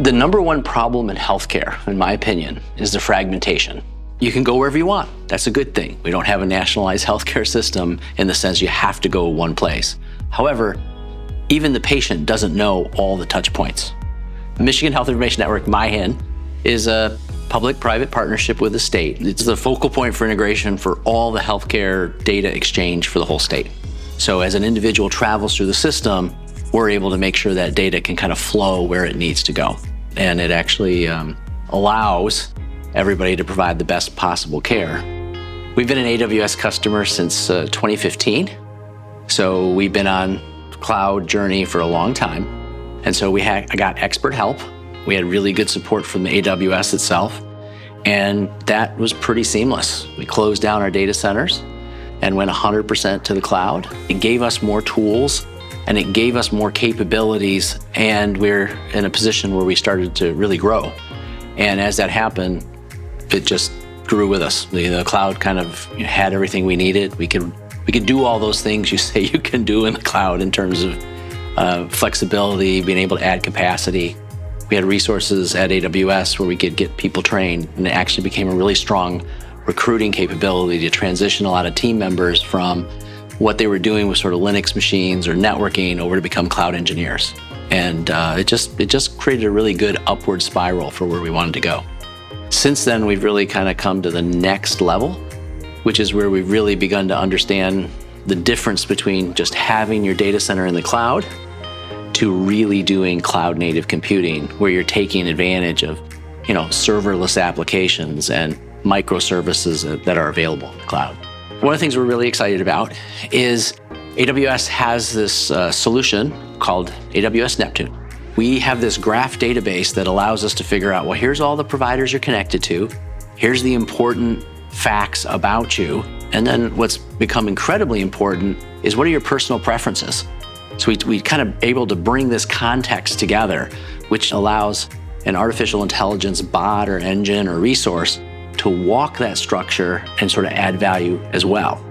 The number one problem in healthcare, in my opinion, is the fragmentation. You can go wherever you want. That's a good thing. We don't have a nationalized healthcare system in the sense you have to go one place. However, even the patient doesn't know all the touch points. The Michigan Health Information Network, MiHIN, is a public-private partnership with the state. It's the focal point for integration for all the healthcare data exchange for the whole state. So as an individual travels through the system, we're able to make sure that data can kind of flow where it needs to go. And it actually allows everybody to provide the best possible care. We've been an AWS customer since 2015. So we've been on cloud journey for a long time. And so I got expert help. We had really good support from the AWS itself. And that was pretty seamless. We closed down our data centers and went 100% to the cloud. It gave us more tools and it gave us more capabilities, and we're in a position where we started to really grow. And as that happened, it just grew with us. The cloud kind of had everything we needed. We could do all those things you say you can do in the cloud in terms of flexibility, being able to add capacity. We had resources at AWS where we could get people trained, and it actually became a really strong recruiting capability to transition a lot of team members from what they were doing with sort of Linux machines or networking over to become cloud engineers. And it just created a really good upward spiral for where we wanted to go. Since then, we've really kind of come to the next level, which is where we've really begun to understand the difference between just having your data center in the cloud to really doing cloud native computing, where you're taking advantage of, serverless applications and microservices that are available in the cloud. One of the things we're really excited about is AWS has this solution called AWS Neptune. We have this graph database that allows us to figure out, well, here's all the providers you're connected to. Here's the important facts about you. And then what's become incredibly important is, what are your personal preferences? So we kind of able to bring this context together, which allows an artificial intelligence bot or engine or resource to walk that structure and sort of add value as well.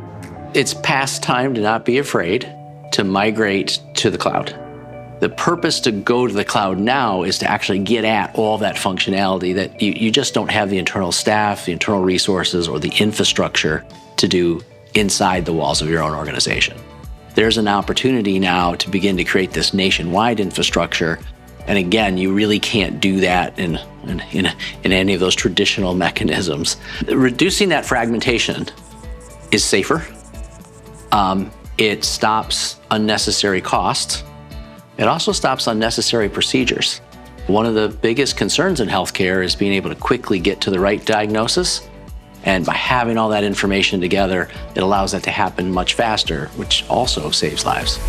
It's past time to not be afraid to migrate to the cloud. The purpose to go to the cloud now is to actually get at all that functionality that you just don't have the internal staff, the internal resources, or the infrastructure to do inside the walls of your own organization. There's an opportunity now to begin to create this nationwide infrastructure. And again, you really can't do that in any of those traditional mechanisms. Reducing that fragmentation is safer. It stops unnecessary costs. It also stops unnecessary procedures. One of the biggest concerns in healthcare is being able to quickly get to the right diagnosis. And by having all that information together, it allows that to happen much faster, which also saves lives.